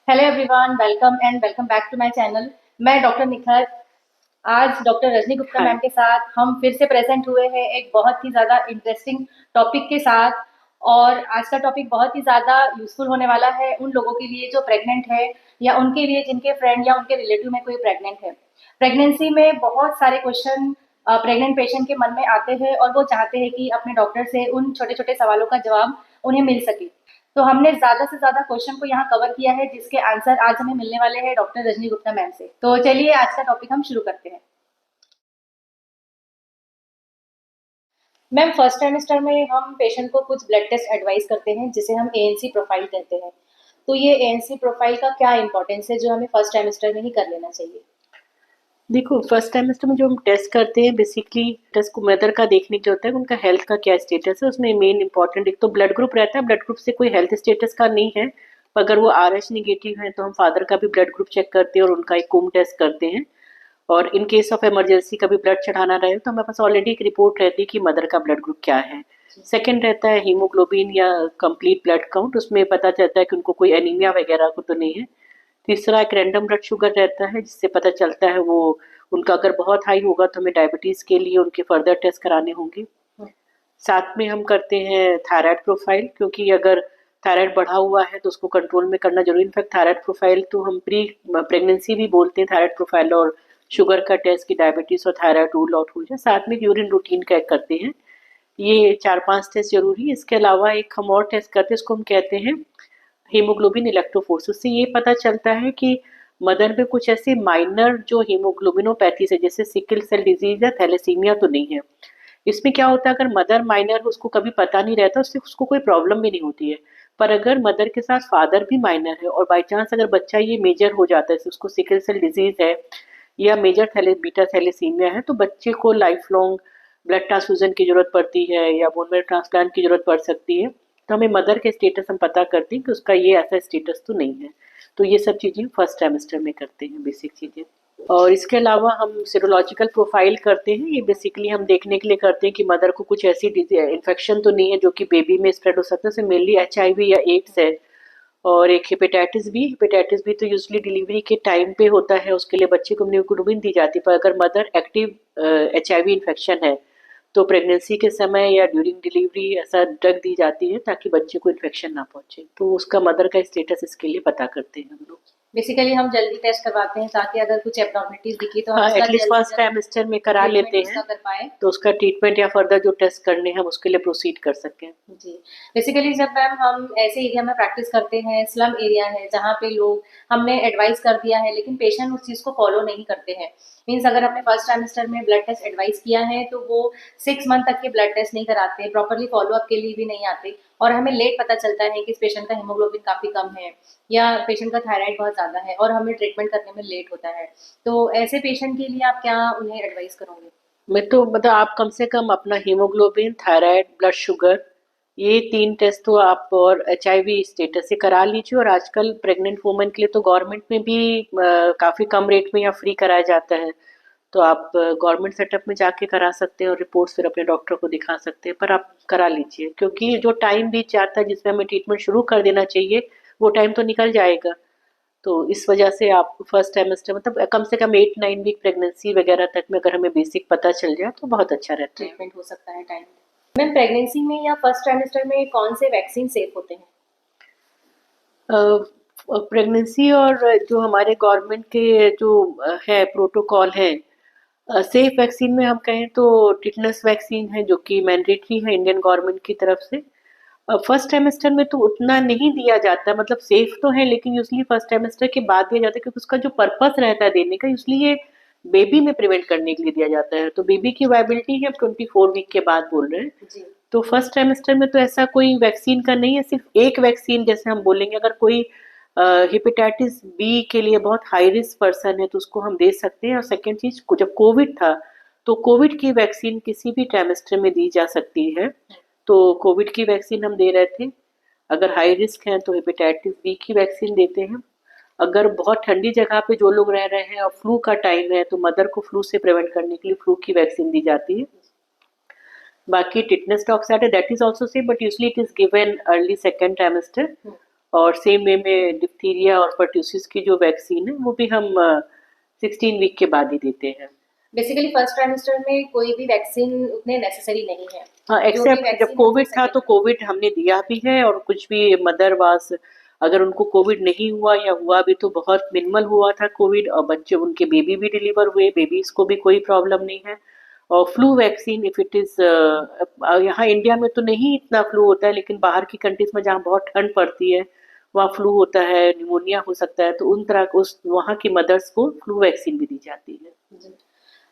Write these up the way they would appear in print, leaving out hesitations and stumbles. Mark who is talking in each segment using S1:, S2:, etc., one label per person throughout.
S1: Hello everyone, welcome back to my channel. मैं doctor Nikhar. आज doctor Rajni Gupta
S2: हाँ।
S1: मैम के साथ हम फिर से प्रेजेंट हुए हैं एक बहुत ही ज़्यादा इंटरेस्टिंग टॉपिक के साथ। और आज का टॉपिक बहुत ही ज़्यादा यूजफुल होने वाला है उन लोगों के लिए जो प्रेग्नेंट है, या उनके लिए जिनके फ्रेंड या उनके रिलेटिव में कोई प्रेग्नेंट है। प्रेगनेंसी में बहुत सारे क्वेश्चन प्रेग्नेंट पेशेंट के मन में आते हैं और वो चाहते हैं कि अपने डॉक्टर से उन छोटे छोटे सवालों का जवाब उन्हें मिल सके। तो हमने ज्यादा से ज्यादा क्वेश्चन को यहाँ कवर किया है, जिसके आंसर आज हमें मिलने वाले हैं डॉक्टर रजनी गुप्ता मैम से। तो चलिए आज का टॉपिक हम शुरू करते हैं। मैम, फर्स्ट ट्राइमेस्टर में हम पेशेंट को कुछ ब्लड टेस्ट एडवाइस करते हैं जिसे हम एएनसी प्रोफाइल कहते हैं। तो ये एएनसी प्रोफाइल का क्या इंपॉर्टेंस है जो हमें फर्स्ट ट्राइमेस्टर में ही कर लेना चाहिए?
S2: देखो, फर्स्ट टाइमेस्टर में जो हम टेस्ट करते हैं बेसिकली टेस्ट को मदर का देखने के होता है, उनका हेल्थ का क्या स्टेटस है। उसमें मेन इंपॉर्टेंट एक तो ब्लड ग्रुप रहता है। ब्लड ग्रुप से कोई हेल्थ स्टेटस का नहीं है, अगर वो आरएच निगेटिव है तो हम फादर का भी ब्लड ग्रुप चेक करते हैं और उनका एक कोम टेस्ट करते हैं। और इन केस ऑफ इमरजेंसी कभी ब्लड चढ़ाना रहे तो हमारे पास ऑलरेडी एक रिपोर्ट रहती है कि मदर का ब्लड ग्रुप क्या है। सेकंड रहता है हीमोग्लोबिन या कंप्लीट ब्लड काउंट, उसमें पता चलता है कि उनको कोई एनीमिया वगैरह को तो नहीं है। तीसरा एक रैंडम ब्लड शुगर रहता है जिससे पता चलता है वो उनका अगर बहुत हाई होगा तो हमें डायबिटीज़ के लिए उनके फर्दर टेस्ट कराने होंगे। साथ में हम करते हैं थायराइड प्रोफाइल, क्योंकि अगर थायराइड बढ़ा हुआ है तो उसको कंट्रोल में करना जरूरी। इनफैक्ट थायराइड प्रोफाइल तो हम प्री प्रेगनेंसी भी बोलते हैं थायराइड प्रोफाइल, और शुगर का टेस्ट की डायबिटीज़ और थायराइड रूल आउट हो जाए। साथ में यूरिन रूटीन का करते हैं। ये 4-5 टेस्ट जरूरी है। इसके अलावा एक हम और टेस्ट करते हैं, इसको हम कहते हैं हीमोग्लोबिन इलेक्ट्रोफोर्स। उससे ये पता चलता है कि मदर में कुछ ऐसे माइनर जो हीमोग्लोबिनोपैथी है जैसे सिकल सेल डिजीज या थैलेसीमिया तो नहीं है। इसमें क्या होता है, अगर मदर माइनर है उसको कभी पता नहीं रहता, उससे उसको कोई प्रॉब्लम भी नहीं होती है। पर अगर मदर के साथ फादर भी माइनर है और बाई चांस अगर बच्चा ये मेजर हो जाता है, उसको सिकल सेल डिजीज है या मेजर थैले बीटा थैलेसीमिया है, तो बच्चे को लाइफ लॉन्ग ब्लड ट्रांसफ्यूजन की जरूरत पड़ती है या बोन मैरो ट्रांसप्लांट की जरूरत पड़ सकती है। तो हमें मदर के स्टेटस हम पता करते हैं कि उसका ये ऐसा स्टेटस तो नहीं है। तो ये सब चीज़ें फर्स्ट ट्राइमेस्टर में करते हैं, बेसिक चीज़ें। और इसके अलावा हम सीरोलॉजिकल प्रोफाइल करते हैं। ये बेसिकली हम देखने के लिए करते हैं कि मदर को कुछ ऐसी इन्फेक्शन तो नहीं है जो कि बेबी में स्प्रेड हो सकता है। जैसे मेनली एचआईवी या एड्स है, और एक हेपेटाइटिस बी तो यूजली डिलीवरी के टाइम पे होता है, उसके लिए बच्चे को न्यूक्लोबिन दी जाती है। पर अगर मदर एक्टिव एचआईवी इन्फेक्शन है तो प्रेगनेंसी के समय या ड्यूरिंग डिलीवरी ऐसा ड्रग दी जाती है ताकि बच्चे को इन्फेक्शन ना पहुंचे। तो उसका मदर का स्टेटस इसके लिए पता करते हैं हम लोग।
S1: बेसिकली हम जल्दी टेस्ट करवाते हैं ताकि अगर कुछ एबनॉर्मलिटीज दिखी तो हम
S2: हाँ,
S1: उसका
S2: एटलीस्ट
S1: जल्द से
S2: फर्स्ट
S1: जल्द
S2: टाइमेस्टर में करा लेते
S1: ट्रीटमेंट
S2: हैं
S1: उसका कर पाए।
S2: तो उसका ट्रीटमेंट या फर्दर जो टेस्ट करने हैं हम उसके लिए प्रोसीड कर सकें।
S1: जी। बेसिकली जब मैम हम ऐसे एरिया में प्रैक्टिस करते हैं, स्लम एरिया है जहाँ पे लोग, हमने एडवाइस कर दिया है लेकिन पेशेंट उस चीज़ को फॉलो नहीं करते हैं। मीन्स अगर हमने फर्स्ट ट्राइमेस्टर में ब्लड टेस्ट एडवाइस किया है तो वो 6 मंथ तक के ब्लड टेस्ट नहीं कराते, प्रॉपरली फॉलोअप के लिए भी नहीं आते, और हमें लेट पता चलता है कि इस पेशेंट का हीमोग्लोबिन काफ़ी कम है या पेशेंट का थायराइड बहुत ज़्यादा है, और हमें ट्रीटमेंट करने में लेट होता है। तो ऐसे पेशेंट के लिए आप क्या उन्हें एडवाइस करोगे?
S2: मैं तो मतलब आप कम से कम अपना हीमोग्लोबिन, थायराइड, ब्लड शुगर, ये 3 टेस्ट तो आप और एचआईवी स्टेटस से करा लीजिए। और आजकल प्रेग्नेंट वुमेन के लिए तो गवर्नमेंट में भी काफ़ी कम रेट में या फ्री कराया जाता है। तो आप गवर्नमेंट सेटअप में जाके करा सकते हैं और रिपोर्ट्स फिर अपने डॉक्टर को दिखा सकते हैं। पर आप करा लीजिए, क्योंकि जो टाइम बीत जाता है जिसमें हमें ट्रीटमेंट शुरू कर देना चाहिए वो टाइम तो निकल जाएगा। तो इस वजह से आप फर्स्ट ट्राइमेस्टर मतलब कम से कम 8-9 वीक प्रेगनेंसी वगैरह तक में अगर हमें बेसिक पता चल जाए तो बहुत अच्छा रहता है।
S1: ट्रीटमेंट हो सकता है टाइम। मैम, प्रेगनेंसी में या फर्स्ट ट्राइमेस्टर में कौन से वैक्सीन सेफ होते हैं?
S2: प्रेगनेंसी और जो हमारे गवर्नमेंट के जो है प्रोटोकॉल है, सेफ वैक्सीन में हम कहें तो टिटनस वैक्सीन है जो कि मैंडेटरी है इंडियन गवर्नमेंट की तरफ से। फर्स्ट ट्राइमेस्टर में तो उतना नहीं दिया जाता, मतलब सेफ तो है लेकिन यूजली फर्स्ट ट्राइमेस्टर के बाद दिया जाता है, क्योंकि उसका जो पर्पस रहता है देने का यूजली ये बेबी में प्रिवेंट करने के लिए दिया जाता है। तो बेबी की वायबिलिटी है 24 वीक के बाद बोल रहे हैं।
S1: जी।
S2: तो फर्स्ट ट्राइमेस्टर में तो ऐसा कोई वैक्सीन का नहीं है, सिर्फ एक वैक्सीन जैसे हम बोलेंगे अगर कोई हेपेटाइटिस बी के लिए बहुत हाई रिस्क पर्सन है तो उसको हम दे सकते हैं। और सेकेंड चीज, जब कोविड था तो कोविड की वैक्सीन किसी भी ट्राइमेस्टर में दी जा सकती है। तो कोविड की वैक्सीन हम दे रहे थे। अगर हाई रिस्क है तो हेपेटाइटिस बी की वैक्सीन देते हैं। अगर बहुत ठंडी जगह पे जो लोग रह रहे हैं और फ्लू का टाइम है तो मदर को फ्लू से प्रिवेंट करने के लिए फ्लू की वैक्सीन दी जाती है। बाकी टिटनेस टॉक्साइड है, that is also safe but usually it is given early second trimester. और सेम वे में डिप्थीरिया और पर्ट्यूसिस की जो वैक्सीन है वो भी हम 16 वीक के बाद ही देते हैं।
S1: बेसिकली फर्स्ट ट्राइमेस्टर में कोई भी वैक्सीन उतने नेसेसरी नहीं है।
S2: हाँ,
S1: जो भी
S2: एक्सेप्ट जब
S1: वैक्सीन है वो
S2: कोविड था तो
S1: सेकेंड।
S2: कोविड हमने दिया भी है, और कुछ भी मदर वास, अगर उनको कोविड नहीं हुआ या हुआ भी तो बहुत मिनिमल हुआ था कोविड, और बच्चे उनके बेबी भी डिलीवर हुए, बेबीज को भी कोई प्रॉब्लम नहीं है। और flu vaccine if it is, यहाँ इंडिया में तो नहीं इतना फ्लू होता है, लेकिन बाहर की कंट्रीज में जहाँ बहुत ठंड पड़ती है वहाँ फ्लू होता है, निमोनिया हो सकता है, तो उन तरह उस वहाँ की मदर्स को फ्लू वैक्सीन भी दी जाती है।
S1: जी।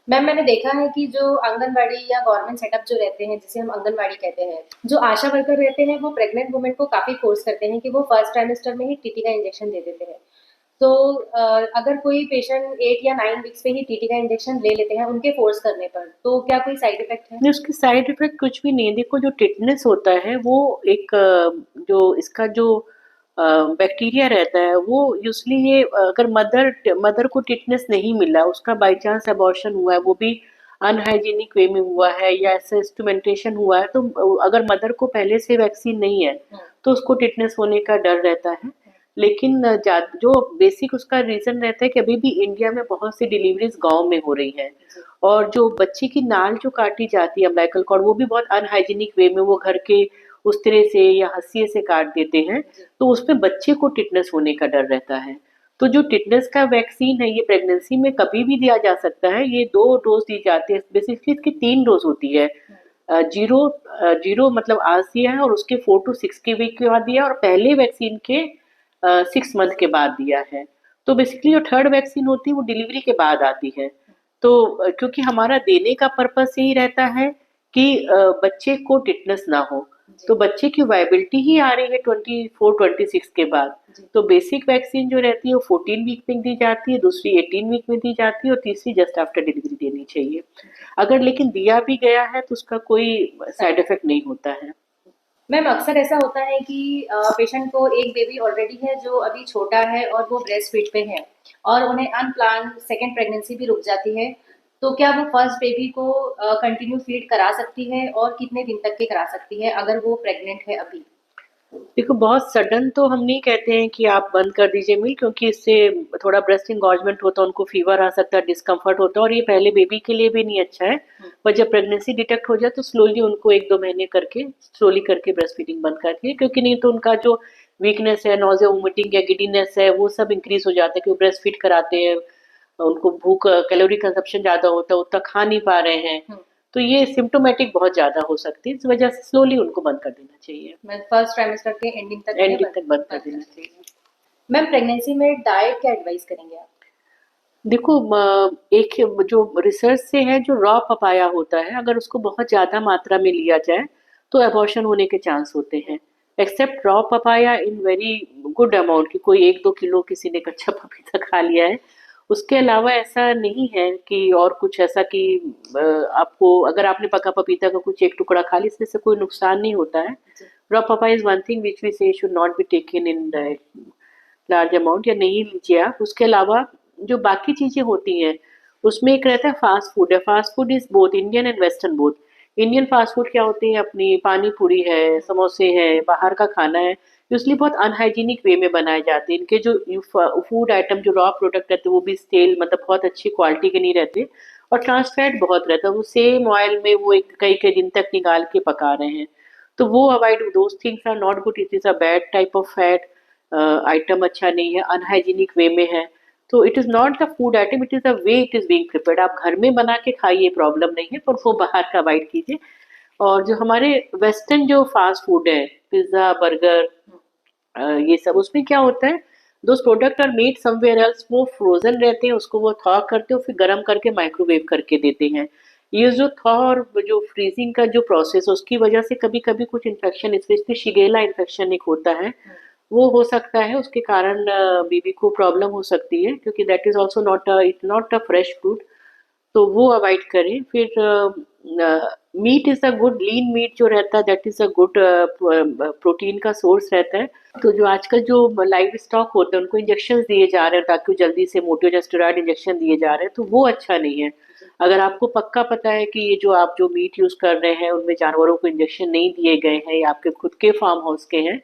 S1: मैम मैंने देखा है कि जो आंगनबाड़ी या गवर्नमेंट सेटअप जो रहते हैं जिसे हम आंगनबाड़ी कहते हैं, जो आशा वर्कर रहते हैं वो प्रेग्नेंट वुमेन को काफ़ी फोर्स करते हैं कि वो फर्स्ट ट्राइमेस्टर में ही टीटी का इंजेक्शन दे देते हैं। तो अगर कोई पेशेंट 8 या 9 वीक्स पे ही टीटी का इंजेक्शन ले लेते हैं उनके फोर्स करने पर, तो क्या कोई साइड इफेक्ट है?
S2: नहीं, उसके साइड इफेक्ट कुछ भी नहीं है। देखो, जो टिटनेस होता है वो एक जो इसका जो बैक्टीरिया रहता है वो यूजली ये, अगर मदर मदर को टिटनेस नहीं मिला, उसका बाई चांस अबॉर्शन हुआ है, वो भी अनहाइजीनिक वे में हुआ है या ऐसे इंस्ट्रूमेंटेशन हुआ है, तो अगर मदर को पहले से वैक्सीन नहीं है तो उसको टिटनेस होने का डर रहता है। लेकिन जो बेसिक उसका रीजन रहता है कि अभी भी इंडिया में बहुत सी डिलीवरीज गांव में हो रही हैं, और जो बच्चे की नाल जो काटी जाती है अम्बिलिकल कॉर्ड, वो भी बहुत अनहाइजीनिक वे में वो घर के उस तरह से या हंसिए से काट देते हैं, तो उसमें बच्चे को टिटनेस होने का डर रहता है। तो जो टिटनेस का वैक्सीन है ये प्रेगनेंसी में कभी भी दिया जा सकता है। ये 2 डोज दी जाती है, बेसिकली इसकी 3 डोज होती है। जीरो जीरो मतलब आज दिया है, और उसके 4 to 6 के वीक के बाद दिया है, और पहले वैक्सीन के 6 मंथ के बाद दिया है। तो बेसिकली जो थर्ड वैक्सीन होती है वो डिलीवरी के बाद आती है। तो क्योंकि हमारा देने का पर्पस यही रहता है कि बच्चे को टिटनेस ना हो, तो बच्चे की वायबिलिटी ही आ रही है 24-26 के बाद। तो बेसिक वैक्सीन जो रहती है वो 14 वीक में दी जाती है, दूसरी 18 वीक में दी जाती है, और तीसरी जस्ट आफ्टर डिलीवरी देनी चाहिए। अगर लेकिन दिया भी गया है तो उसका कोई साइड इफेक्ट नहीं होता है।
S1: मैम अक्सर ऐसा होता है कि पेशेंट को एक बेबी ऑलरेडी है जो अभी छोटा है और वो ब्रेस्ट फीड पे है, और उन्हें अनप्लान सेकेंड प्रेगनेंसी भी रुक जाती है, तो क्या वो फर्स्ट बेबी को कंटिन्यू फीड करा सकती है और कितने दिन तक के करा सकती है अगर वो प्रेग्नेंट है अभी?
S2: देखो, बहुत सडन तो हम नहीं कहते हैं कि आप बंद कर दीजिए मील, क्योंकि इससे थोड़ा ब्रेस्ट इंगॉर्जमेंट होता है, उनको फीवर आ सकता है, डिस्कम्फर्ट होता है, और ये पहले बेबी के लिए भी नहीं अच्छा है। पर जब प्रेगनेंसी डिटेक्ट हो जाए तो स्लोली उनको 1-2 महीने करके स्लोली करके ब्रेस्ट फीडिंग बंद कर दिए, क्योंकि नहीं तो उनका जो वीकनेस है, नोजिया, वोमिटिंग या गिडीनेस है, वो सब इंक्रीज हो जाता है, क्योंकि ब्रेस्ट फीड कराते हैं, उनको भूख, कैलोरी कंजप्शन ज़्यादा होता है, उतना खा नहीं पा रहे हैं, तो ये सिम्टोमेटिक बहुत ज़्यादा हो सकती है। इस वजह से स्लोली उनको बंद कर देना चाहिए,
S1: मैं फर्स्ट ट्राइमेस्टर के एंडिंग तक उन्हें
S2: एंडिंग तक बंद कर देना चाहिए।
S1: मैम प्रेगनेंसी में डाइट क्या एडवाइस करेंगे आप?
S2: देखो, एक जो रिसर्च से है, जो रॉ पपाया होता है अगर उसको बहुत ज़्यादा मात्रा में लिया जाए तो अबॉर्शन होने के चांस होते हैं। Except raw papaya in very good amount, कि कोई 1-2 किलो किसी ने कच्चा पपीता खा लिया है, उसके अलावा ऐसा नहीं है कि और कुछ ऐसा कि आपको, अगर आपने पका पपीता का कुछ एक टुकड़ा खा लिया इसमें से कोई नुकसान नहीं होता है। Raw papaya is one thing which we say should not be taken in large amount, या नहीं लीजिए आप। उसके अलावा जो बाकी चीज़ें होती हैं उसमें एक रहता है फास्ट फूड है। Fast food is both Indian and western both. Indian fast food क्या होती है, अपनी पानी पूरी है, समोसे हैं, बाहर का खाना है, यूजली बहुत अनहाइजीनिक वे में बनाए जाते हैं। इनके जो फूड आइटम, जो रॉ प्रोडक्ट रहते हैं वो भी तेल मतलब बहुत अच्छी क्वालिटी के नहीं रहते, और ट्रांस फैट बहुत रहता है, वो सेम ऑयल में वो एक कई कई दिन तक निकाल के पका रहे हैं। तो वो avoid, those things are not good, it is a bad type of fat item, अच्छा नहीं है, अनहाइजीनिक वे में है। तो it is not the food item, it is the way it is being prepared. आप घर में बना के खाइए, प्रॉब्लम नहीं है, पर वो बाहर का अवॉइड कीजिए। और जो हमारे वेस्टर्न जो फास्ट फूड है, पिज़्ज़ा, बर्गर, ये सब, उसमें क्या होता है, those product are made somewhere else, वो फ्रोजन रहते हैं, उसको वो थॉ करते हो फिर गर्म करके माइक्रोवेव करके देते हैं। ये जो थॉ और जो फ्रीजिंग का जो प्रोसेस है उसकी वजह से कभी कभी कुछ इन्फेक्शन, स्पेशली शिगेला इन्फेक्शन एक होता है, वो हो सकता है, उसके कारण बेबी को प्रॉब्लम हो सकती है, क्योंकि that is also not it not a fresh fruit, तो वो अवॉइड करें। फिर meat is a good, lean meat जो रहता है that is a good protein का सोर्स रहता है। तो जो आजकल जो लाइव स्टॉक होते हैं उनको इंजेक्शन दिए जा रहे हैं ताकि वो जल्दी से मोटे हो जाए, स्टेरॉइड इंजेक्शन दिए जा रहे हैं, तो वो अच्छा नहीं है। अगर आपको पक्का पता है कि ये जो आप जो मीट यूज़ कर रहे हैं उनमें जानवरों को इंजेक्शन नहीं दिए गए हैं या आपके खुद के फार्म हाउस के हैं,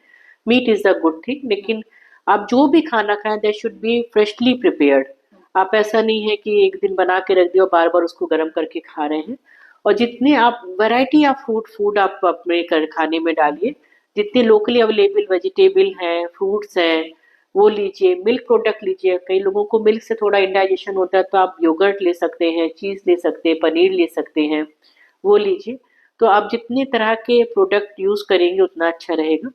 S2: meat is a good thing, लेकिन आप जो भी खाना खाएं that should be freshly prepared. आप ऐसा नहीं है कि एक दिन बना के रख दिया और बार बार उसको गर्म करके खा रहे हैं। और जितने आप वैरायटी ऑफ फूड आप अपने खाने में डालिए, जितने लोकली अवेलेबल वेजिटेबल हैं, फ्रूट्स हैं, वो लीजिए। मिल्क प्रोडक्ट लीजिए, कई लोगों को मिल्क से थोड़ा इंडाइजेशन होता है तो आप योगर्ट ले सकते हैं, चीज़ ले सकते हैं, पनीर ले सकते हैं, वो लीजिए। तो आप जितने तरह के प्रोडक्ट यूज़ करेंगे उतना अच्छा रहेगा।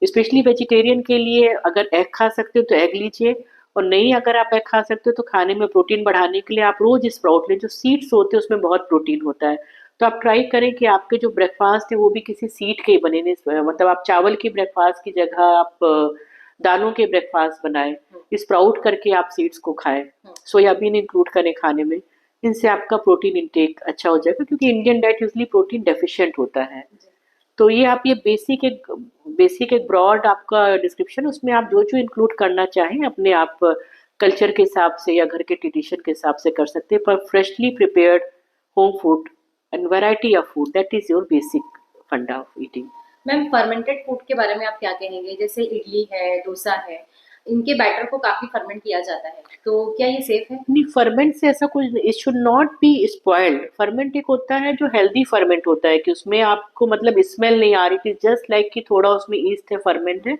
S2: स्पेशली वेजिटेरियन के लिए अगर एग खा सकते हो तो एग लीजिए, और नहीं अगर आप एग खा सकते हो तो खाने में प्रोटीन बढ़ाने के लिए आप रोज स्प्राउट लें। जो सीड्स होते हैं उसमें बहुत प्रोटीन होता है। तो आप ट्राई करें कि आपके जो ब्रेकफास्ट है वो भी किसी सीड के ही बने, मतलब आप चावल की ब्रेकफास्ट की जगह आप दालों के ब्रेकफास्ट बनाएं, स्प्राउट करके आप सीड्स को खाएं, सोयाबीन इंक्लूड करें खाने में। इनसे आपका प्रोटीन इंटेक अच्छा हो जाएगा, क्योंकि Indian diet usually protein deficient होता है। तो ये आप ये बेसिक एक ब्रॉड आपका डिस्क्रिप्शन, उसमें आप जो जो इंक्लूड करना चाहें अपने आप कल्चर के हिसाब से या घर के ट्रेडिशन के हिसाब से कर सकते हैं। पर freshly prepared home food and variety of food, that is your basic funda of eating.
S1: Ma'am, fermented food के बारे में आप क्या कहेंगे? जैसे इडली है, डोसा है, इनके बैटर को काफी फर्मेंट किया जाता है, तो क्या ये सेफ है?
S2: नहीं, फर्मेंट से ऐसा कुछ नहीं, it should not B spoiled. Ferment एक होता है जो हेल्दी फर्मेंट होता है, कि उसमें आपको मतलब स्मेल नहीं आ रही थी, जस्ट लाइक कि थोड़ा उसमें ईस्ट है, फर्मेंट है।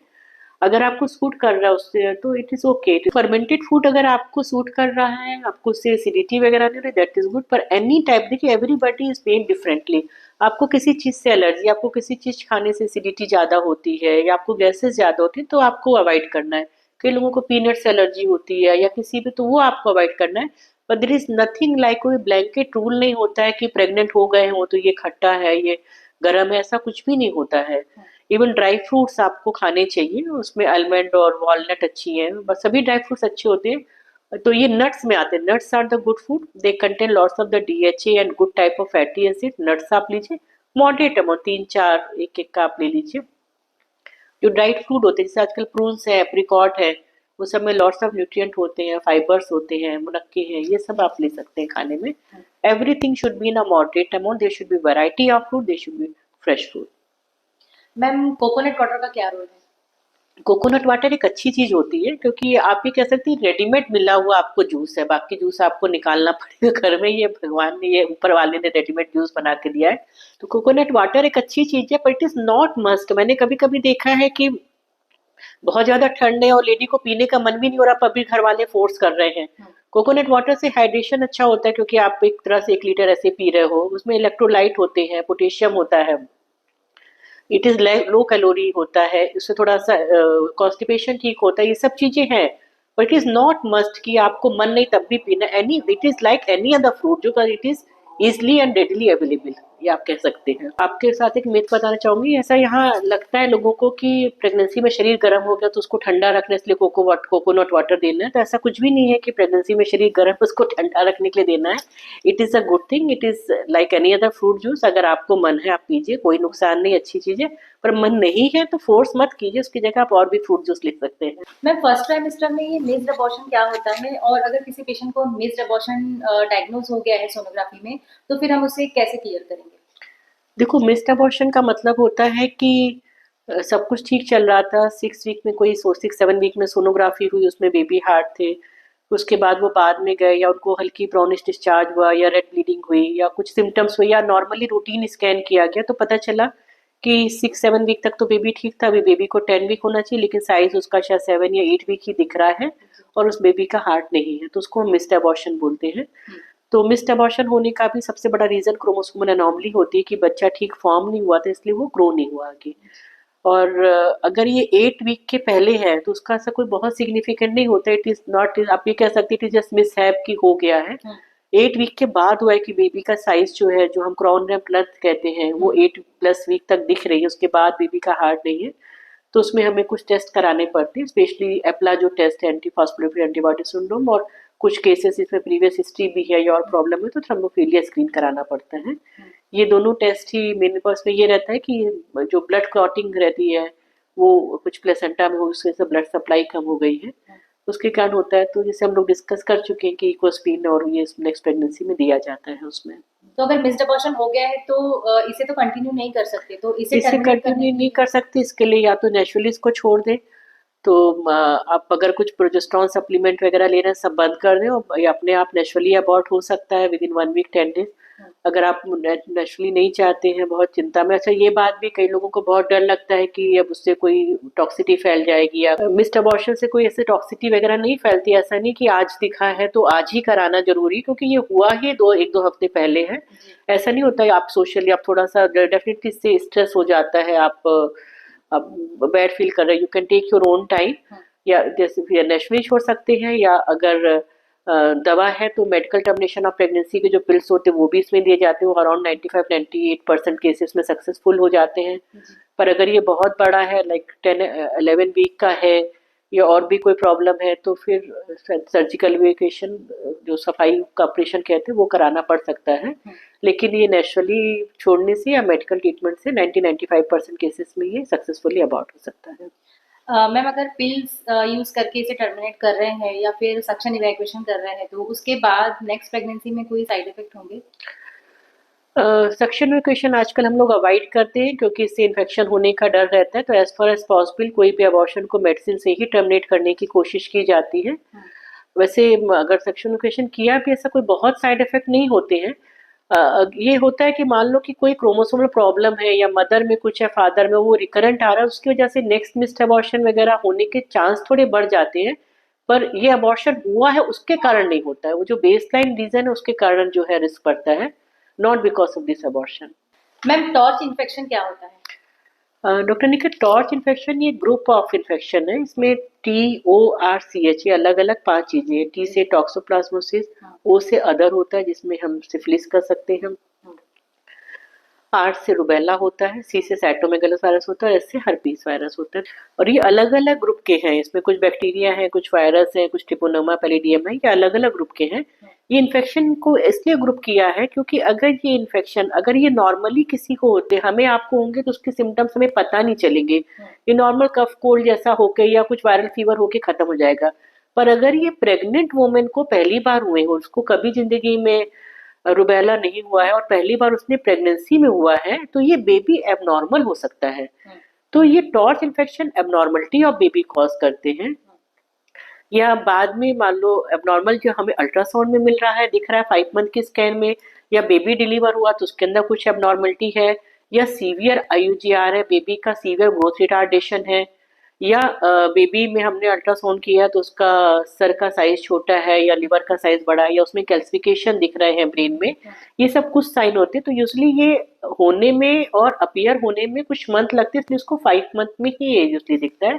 S2: अगर आपको सूट कर रहा है उससे तो it is okay. Fermented food अगर आपको सूट कर रहा है, आपको उससे एसिडिटी वगैरह नहीं हो रही, दैट इज गुड। पर एनी टाइप, देखिए एवरीबडी इज मेड डिफरेंटली। आपको किसी चीज से एलर्जी, आपको किसी चीज खाने से एसिडिटी ज्यादा होती है या आपको गैसेस ज्यादा होती है तो आपको अवॉइड करना है। कई लोगों को पीनट से एलर्जी होती है या किसी भी, तो वो आपको अवॉइड करना है। But there is nothing like, कोई ब्लैंकेट रूल नहीं होता है कि प्रेग्नेंट हो गए हो तो ये खट्टा है, ये गर्म है, ऐसा कुछ भी नहीं होता है। इवन ड्राई फ्रूट्स आपको खाने चाहिए, उसमें आलमंड और वॉलनट अच्छी हैं, बस सभी ड्राई फ्रूट्स अच्छे होते हैं। तो ये नट्स में आते हैं, nuts are the good food, they contain lots of the DHA and good type of fatty acid. Nuts आप लीजिए मॉडरेट अमाउंट, 3-4 एक एक का आप ले लीजिए। जो ड्राइड फ्रूट होते हैं जैसे आजकल प्रून्स है, एप्रिकॉट है, वो सब में लॉट्स ऑफ न्यूट्रिएंट होते हैं, फाइबर्स होते हैं, मुनक्के हैं, ये सब आप ले सकते हैं खाने में। Everything should be in a moderate amount, there should be variety of food, there should be fresh food.
S1: Ma'am, coconut water का क्या रोल है?
S2: कोकोनट वाटर एक अच्छी चीज होती है, क्योंकि आप ये कह सकते हैं रेडीमेड मिला हुआ आपको जूस है, बाकी जूस आपको निकालना पड़ेगा घर में, ये भगवान ने, ये ऊपर वाले ने रेडीमेड जूस बना के दिया है। तो कोकोनट वाटर एक अच्छी चीज है, but it is not must. मैंने कभी कभी देखा है कि बहुत ज्यादा ठंड है और लेडी को पीने का मन भी नहीं हो रहा, पर भी घर वाले फोर्स कर रहे हैं। कोकोनट वाटर से हाइड्रेशन अच्छा होता है, क्योंकि आप एक तरह से 1 लीटर ऐसे पी रहे हो, उसमें इलेक्ट्रोलाइट होते हैं, पोटेशियम होता है, इट इज लो कैलोरी होता है, इससे थोड़ा सा कॉन्स्टिपेशन ठीक होता है, ये सब चीजें हैं। But it is not must कि आपको मन नहीं तब भी पीना। Any, it is like any other fruit, जो it is easily and readily available, ये आप कह सकते हैं। आपके साथ एक मिथ बताना चाहूंगी, ऐसा यहाँ लगता है लोगों को कि प्रेगनेंसी में शरीर गर्म हो गया तो उसको ठंडा रखने इसलिए कोकोनट वाटर देना है, तो ऐसा कुछ भी नहीं है कि प्रेगनेंसी में शरीर गर्म उसको ठंडा रखने के लिए देना है। It is a good thing, it is like any other fruit juice. अगर आपको मन है आप पीजिए, कोई नुकसान नहीं, अच्छी चीज है। पर मन नहीं है तो फोर्स मत कीजिए, उसकी जगह आप और भी फ्रूट जूस ले सकते हैं।
S1: मैम, फर्स्ट ट्राइमेस्टर में ये मिस्ड अबॉर्शन क्या होता है, और अगर किसी पेशेंट को मिस्ड अबॉर्शन डायग्नोज हो गया है सोनोग्राफी में, तो फिर हम उसे कैसे क्लियर करेंगे?
S2: देखो, मिस्ड अबॉर्शन का मतलब होता है कि सब कुछ ठीक चल रहा था, 6 वीक में कोई 6-7 वीक में सोनोग्राफी हुई, उसमें बेबी हार्ट थे, उसके बाद वो बाद में गए या उनको हल्की ब्राउनिश डिस्चार्ज हुआ या रेड ब्लीडिंग हुई या कुछ सिम्टम्स हुए या नॉर्मली रूटीन स्कैन किया गया तो पता चला कि 6-7 वीक तक तो बेबी ठीक था, अभी बेबी को 10 वीक होना चाहिए, लेकिन साइज उसका शायद 7 या 8 वीक ही दिख रहा है और उस बेबी का हार्ट नहीं है, तो उसको हम मिस्ड अबॉर्शन बोलते हैं। तो मिस्ड अबॉर्शन होने का भी सबसे बड़ा रीजन क्रोमोसोमल अनोमली होती है कि बच्चा ठीक फॉर्म नहीं हुआ था, इसलिए वो ग्रो नहीं हुआ आगे। और अगर ये 8 वीक के पहले है तो उसका ऐसा कोई बहुत सिग्निफिकेंट नहीं होता, इट इज नॉट, आप ये कह सकते हैं जस्ट मिस हैप की हो गया है। 8 वीक के बाद हुआ है कि बेबी का साइज जो है, जो हम क्रॉन रैम्प लेंथ कहते हैं, वो 8+ वीक तक दिख रही है, उसके बाद बेबी का हार्ट नहीं है। तो उसमें हमें कुछ टेस्ट कराने पड़ते हैं, स्पेशली एप्ला जो टेस्ट है, एंटी फॉस्फोलिपिड एंटीबॉडी सिंड्रोम, और कुछ केसेस इसमें प्रीवियस हिस्ट्री भी है या और प्रॉब्लम है तो थ्रोम्बोफिलिया स्क्रीन कराना पड़ता है। ये दोनों टेस्ट ही मेरे पास में ये रहता है कि जो ब्लड क्लॉटिंग रहती है वो कुछ प्लेसेंटा में हो, उसके से ब्लड सप्लाई कम हो गई है, उसके कारण होता है। तो जैसे हम लोग डिस्कस कर चुके हैं कि इकोस्पिन और ये नेक्स्ट प्रेगनेंसी में दिया जाता है उसमें।
S1: तो अगर मिस्ड अबॉर्शन हो गया है तो इसे तो कंटिन्यू नहीं कर सकते, तो इसे
S2: इसे
S1: टर्मिनेट करने
S2: कंटिन्यू
S1: के
S2: नहीं
S1: लिए।
S2: कर सकते, इसके लिए या तो नेचुरली इसको छोड़ दें, तो आप अगर कुछ प्रोजेस्टेरॉन सप्लीमेंट वगैरह ले रहे हैं सब बंद कर दें, और ये अपने आप नेचुरली अबॉर्ट हो सकता है विद इन 1 वीक 10 डेज।
S1: हम्म,
S2: अगर आप नेचुरली नहीं चाहते हैं, बहुत चिंता में, अच्छा ये बात भी कई लोगों को बहुत डर लगता है कि अब उससे कोई टॉक्सिटी फैल जाएगी, या मिस्ड अबॉर्शन से कोई ऐसे टॉक्सिटी वगैरह नहीं फैलती। ऐसा नहीं कि आज दिखा है तो आज ही कराना जरूरी, क्योंकि ये हुआ ही 1-2 हफ्ते पहले है।
S1: जी।
S2: ऐसा नहीं होता है, आप सोशली आप थोड़ा सा डेफिनेटली इससे स्ट्रेस हो जाता है, आप बैड फील कर रहे हैं, you can take your own time.
S1: Hmm,
S2: या जैसे नेचुरली छोड़ सकते हैं, या अगर दवा है तो मेडिकल टर्मिनेशन ऑफ प्रेगनेंसी के जो पिल्स होते हैं वो भी इसमें दिए जाते हैं, वो अराउंड 95-98% केसेस में सक्सेसफुल हो जाते हैं।
S1: जी।
S2: पर अगर ये बहुत बड़ा है, लाइक 10-11 वीक का है, या और भी कोई प्रॉब्लम है, तो फिर सर्जिकल वेकेशन, जो सफाई का ऑपरेशन कहते हैं, वो कराना पड़ सकता है।
S1: हम्म।
S2: लेकिन ये नेचुरली छोड़ने से या मेडिकल ट्रीटमेंट से 90-95% केसेस में ये सक्सेसफुली अबॉर्ट हो सकता है।
S1: मैम अगर पिल्स यूज करके इसे टर्मिनेट कर रहे हैं या फिर सक्शन इवैक्यूएशन कर रहे हैं तो उसके बाद नेक्स्ट प्रेगनेंसी में कोई साइड इफेक्ट होंगे?
S2: सक्शन वेकेशन आजकल हम लोग अवॉइड करते हैं, क्योंकि इससे इन्फेक्शन होने का डर रहता है, तो एज फार एज पॉसिबल कोई भी अबॉर्शन को मेडिसिन से ही टर्मिनेट करने की कोशिश की जाती है।
S1: हम्म,
S2: वैसे अगर सक्शन वेकेशन किया भी, ऐसा कोई बहुत साइड इफेक्ट नहीं होते हैं। ये होता है कि मान लो कि कोई क्रोमोसोमल प्रॉब्लम है, या मदर में कुछ है, फादर में वो रिकरेंट आ रहा है, उसकी वजह से नेक्स्ट मिस्ड अबॉर्शन वगैरह होने के चांस थोड़े बढ़ जाते हैं। पर ये अबॉर्शन हुआ है उसके कारण नहीं होता है, वो जो बेस लाइन रीजन है उसके कारण जो है रिस्क बढ़ता है, not because of this abortion.
S1: Ma'am torch infection क्या होता है?
S2: डॉक्टर निखिल, टॉर्च इन्फेक्शन ये ग्रुप ऑफ इन्फेक्शन है, इसमें TORCH, ये अलग अलग 5 चीजें हैं। T
S1: G.
S2: से टॉक्सोप्लाज्मोसिस,
S1: हाँ।
S2: O से अदर होता है जिसमें हम सिफिलिस कर सकते हैं,
S1: हम्म,
S2: R से रुबेला होता है, C से साइटोमेगालोस वायरस होता है, S से हर्पीस वायरस होता है। और ये अलग अलग ग्रुप के हैं, इसमें कुछ बैक्टीरिया हैं, कुछ वायरस हैं, कुछ ट्रिपोनोमा पैलिडियम है, ये अलग अलग ग्रुप के हैं।
S1: हम्म,
S2: ये इन्फेक्शन को इसलिए ग्रुप किया है क्योंकि अगर ये इन्फेक्शन अगर ये नॉर्मली किसी को होते, हमें आपको होंगे, तो उसके सिम्टम्स हमें पता नहीं चलेंगे,
S1: हम्म,
S2: ये नॉर्मल कफ कोल्ड जैसा होके या कुछ वायरल फीवर होके खत्म हो जाएगा। पर अगर ये प्रेग्नेंट वुमेन को पहली बार हुए हो, उसको कभी जिंदगी में रुबेला नहीं हुआ है, और पहली बार उसने प्रेगनेंसी में हुआ है, तो ये बेबी एबनॉर्मल हो सकता है।
S1: हम्म,
S2: तो ये torch infection abnormality of baby cause करते हैं। या बाद में मान लो एबनॉर्मल जो हमें अल्ट्रासाउंड में मिल रहा है, दिख रहा है 5 मंथ के स्कैन में, या बेबी डिलीवर हुआ तो उसके अंदर कुछ एबनॉर्मलिटी है, या सीवियर IUGR है, बेबी का सीवियर ग्रोथ रिटार्डेशन है, या बेबी में हमने अल्ट्रासाउंड किया तो उसका सर का साइज छोटा है, या लिवर का साइज बड़ा है, या उसमें कैल्सिफिकेशन दिख रहे हैं ब्रेन में।
S1: हम्म।
S2: ये सब कुछ साइन होते हैं, तो यूजली ये होने में और अपीयर होने में कुछ मंथ लगते हैं, इसलिए उसको 5 मंथ में ही ये यूजली दिखता है।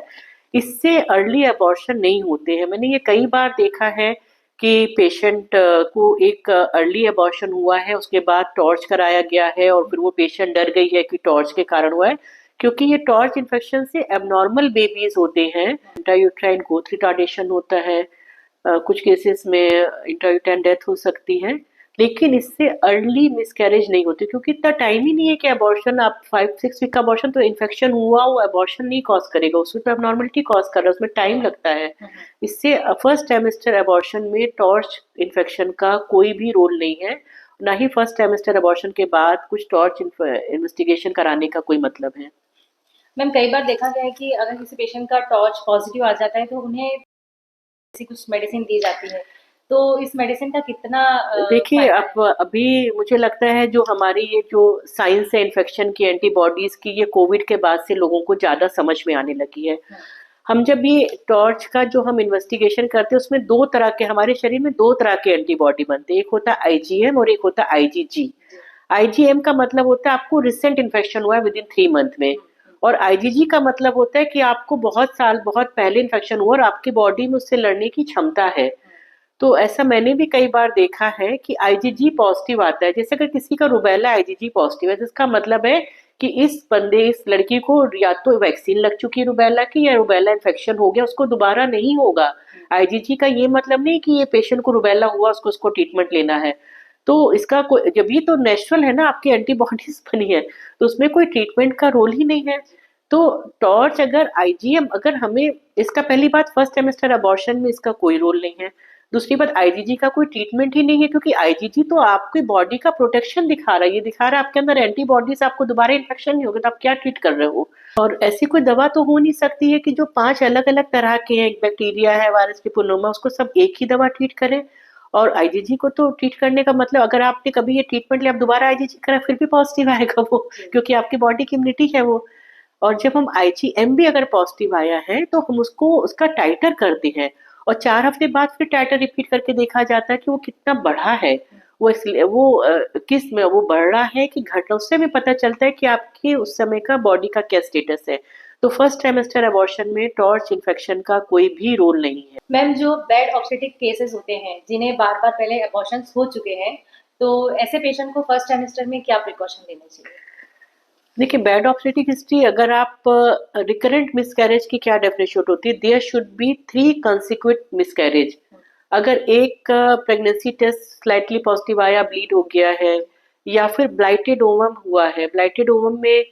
S2: इससे अर्ली अबॉर्शन नहीं होते हैं। मैंने ये कई बार देखा है कि पेशेंट को एक अर्ली अबॉर्शन हुआ है, उसके बाद टॉर्च कराया गया है, और फिर वो पेशेंट डर गई है कि टॉर्च के कारण हुआ है, क्योंकि ये टॉर्च इन्फेक्शन से एबनॉर्मल बेबीज होते हैं, इंट्रायूट्राइन ग्रोथ रिटार्डेशन होता है, कुछ केसेस में इंट्रायूट्राइन डेथ हो सकती है। लेकिन इससे अर्ली मिसकैरेज नहीं होती, क्योंकि इतना टाइम ही नहीं है कि अबॉर्शन, आप 5-6 वीक का अबॉर्शन तो इन्फेक्शन हुआ वो अबॉर्शन नहीं कॉज करेगा, उसमें तो एबनॉर्मलिटी कॉज कर रहा है, उसमें टाइम लगता है। इससे फर्स्ट ट्राइमेस्टर अबॉर्शन में टॉर्च इन्फेक्शन का कोई भी रोल नहीं है, ना ही फर्स्ट ट्राइमेस्टर अबॉर्शन के बाद कुछ टॉर्च इन्वेस्टिगेशन कराने का कोई मतलब है।
S1: मैम कई बार देखा गया है कि अगर किसी पेशेंट का टॉर्च पॉजिटिव आ जाता है तो उन्हें ऐसी कुछ मेडिसिन दी जाती है, तो इस मेडिसिन का कितना
S2: देखिए,
S1: फायदा है?
S2: अब अभी मुझे लगता है जो हमारी ये जो साइंस है इन्फेक्शन की, एंटीबॉडीज की, ये कोविड के बाद से लोगों को ज़्यादा समझ में आने लगी है।
S1: हम्म,
S2: हम जब ये टॉर्च का जो हम इन्वेस्टिगेशन करते हैं, उसमें दो तरह के, हमारे शरीर में दो तरह के एंटीबॉडी बनते हैं, एक होता है IgM और एक होता है IgG।
S1: जी।
S2: IgM का मतलब होता है आपको रिसेंट इन्फेक्शन हुआ है विद इन 3 मंथ में, और IgG का मतलब होता है कि आपको बहुत पहले इन्फेक्शन हुआ और आपकी बॉडी में उससे लड़ने की क्षमता है। तो ऐसा मैंने भी कई बार देखा है कि IgG पॉजिटिव आता है, जैसे अगर किसी का रुबेला IgG पॉजिटिव है, तो इसका मतलब है कि इस लड़की को या तो वैक्सीन लग चुकी है रुबेला की, या रुबेला इन्फेक्शन हो गया, उसको दोबारा नहीं होगा। IgG का ये मतलब नहीं कि ये पेशेंट को रुबेला हुआ उसको उसको ट्रीटमेंट लेना है। तो इसका कोई, जब ये तो नेचुरल है ना, आपकी एंटीबॉडीज बनी है, तो उसमें कोई ट्रीटमेंट का रोल ही नहीं है। तो टॉर्च अगर IgM, अगर हमें इसका, पहली बात फर्स्ट सेमेस्टर अबॉर्शन में इसका कोई रोल नहीं है। दूसरी बात, आईजीजी का कोई ट्रीटमेंट ही नहीं है, क्योंकि आईजीजी तो आपकी बॉडी का प्रोटेक्शन दिखा रहा है, ये दिखा रहा है आपके अंदर एंटीबॉडीज, आपको दोबारा इन्फेक्शन नहीं होगा, तो आप क्या ट्रीट कर रहे हो। और ऐसी कोई दवा तो हो नहीं सकती है कि जो 5 अलग अलग तरह के हैं, बैक्टीरिया है, वायरस की पुनोमा, उसको सब एक ही दवा ट्रीट करें। और आईजीजी को तो ट्रीट करने का मतलब, अगर आपने कभी ये ट्रीटमेंट लिया, आप दोबारा आईजीजी करें, फिर भी पॉजिटिव आएगा वो, क्योंकि आपकी बॉडी की इम्यूनिटी है वो। और जब हम आईजीएम भी अगर पॉजिटिव आया है, तो हम उसको उसका टाइटर करते हैं, और 4 हफ्ते बाद फिर टाइटर रिपीट करके देखा जाता है कि वो कितना बढ़ा है। वो इसलिए वो किस में वो बढ़ रहा है कि घट रहा है, उससे भी पता चलता है कि आपके उस समय का बॉडी का क्या स्टेटस है। तो फर्स्ट ट्राइमेस्टर अबॉर्शन में टॉर्च इन्फेक्शन का कोई भी रोल नहीं है।
S1: मैम, जो बेड ऑब्स्टेटिक केसेस होते हैं जिन्हें बार बार पहले अबॉर्शंस हो चुके हैं, तो ऐसे पेशेंट को फर्स्ट ट्राइमेस्टर में क्या प्रिकॉशन लेना चाहिए?
S2: देखिए, बैड ऑब्स्टेटिक हिस्ट्री, अगर आप रिकरेंट मिसकैरेज की क्या डेफिनेशन होती है, there should be 3 consequent miscarriage. अगर एक प्रेगनेंसी टेस्ट स्लाइटली पॉजिटिव आया, ब्लीड हो गया है, या फिर ब्लाइटेड ओवम हुआ है, ब्लाइटेड ओवम में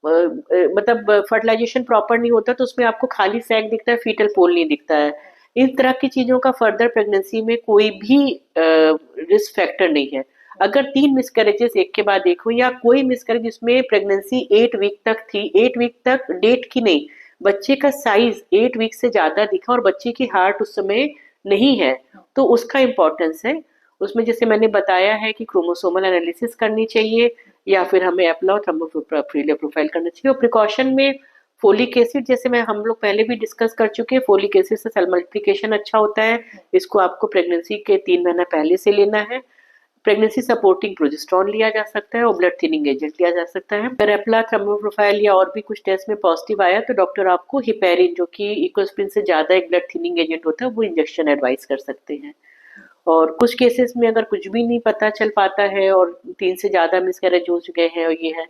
S2: मतलब फर्टिलाइजेशन प्रॉपर नहीं होता, तो उसमें आपको खाली सैक दिखता है, फीटल पोल नहीं दिखता है। इस तरह की चीजों का फर्दर प्रेगनेंसी में कोई भी रिस्क फैक्टर नहीं है। अगर 3 मिसकैरेजेस एक के बाद एक हो, या कोई मिसकैरेज जिसमें प्रेगनेंसी 8 वीक तक थी, 8 वीक तक डेट की नहीं, बच्चे का साइज 8 वीक से ज्यादा दिखा और बच्चे की हार्ट उस समय नहीं है, तो उसका इम्पोर्टेंस है। उसमें जैसे मैंने बताया है कि क्रोमोसोमल एनालिसिस करनी चाहिए, या फिर हमें एप्ला और थर्मोफिलिया प्रोफाइल करना चाहिए। और प्रिकॉशन में फोलिक एसिड, जैसे मैं हम लोग पहले भी डिस्कस कर चुके हैं, फोलिक एसिड से सेल मल्टीप्लिकेशन अच्छा होता है। इसको आपको प्रेगनेंसी के 3 महीना पहले से लेना है। प्रेगनेंसी सपोर्टिंग प्रोजेस्टेरॉन लिया जा सकता है, और ब्लड थिनिंग एजेंट लिया जा सकता है। अगर एप्ला, थर्मोप्रोफाइल या और भी कुछ टेस्ट में पॉजिटिव आया, तो डॉक्टर आपको हिपेरिन, जो कि इकोस्प्रिन से ज्यादा एक ब्लड थिनिंग एजेंट होता है, वो इंजेक्शन एडवाइस कर सकते हैं। और कुछ केसेस में अगर कुछ भी नहीं पता चल पाता है और 3 से ज़्यादा मिसकैरेज हो चुके हैं और ये है,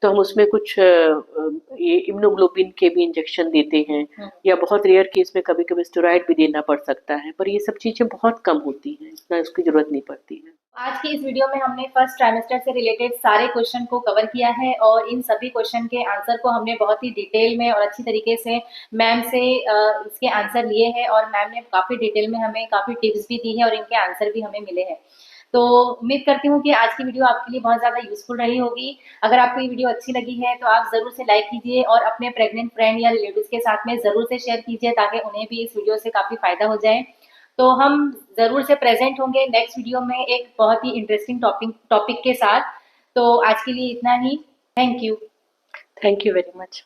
S2: तो हम उसमें कुछ ये इम्यूनोग्लोबिन के भी इंजेक्शन देते हैं, या बहुत रेयर केस में कभी कभी स्टेरॉइड भी देना पड़ सकता है, पर ये सब चीज़ें बहुत कम होती हैं, इतना उसकी ज़रूरत नहीं पड़ती है।
S1: आज की इस वीडियो में हमने फर्स्ट ट्राइमेस्टर से रिलेटेड सारे क्वेश्चन को कवर किया है, और इन सभी क्वेश्चन के आंसर को हमने बहुत ही डिटेल में और अच्छी तरीके से मैम से इसके आंसर लिए हैं, और मैम ने काफ़ी डिटेल में हमें काफ़ी टिप्स भी दी है और इनके आंसर भी हमें मिले हैं। तो उम्मीद करती हूँ कि आज की वीडियो आपके लिए बहुत ज़्यादा यूजफुल रही होगी। अगर आपको ये वीडियो अच्छी लगी है तो आप ज़रूर से लाइक कीजिए, और अपने प्रेग्नेंट फ्रेंड या रिलेटिव्स के साथ में ज़रूर से शेयर कीजिए, ताकि उन्हें भी इस वीडियो से काफ़ी फ़ायदा हो जाए। तो हम ज़रूर से प्रेजेंट होंगे नेक्स्ट वीडियो में एक बहुत ही इंटरेस्टिंग टॉपिक के साथ। तो आज के लिए इतना ही। Thank you.
S2: Thank you very much.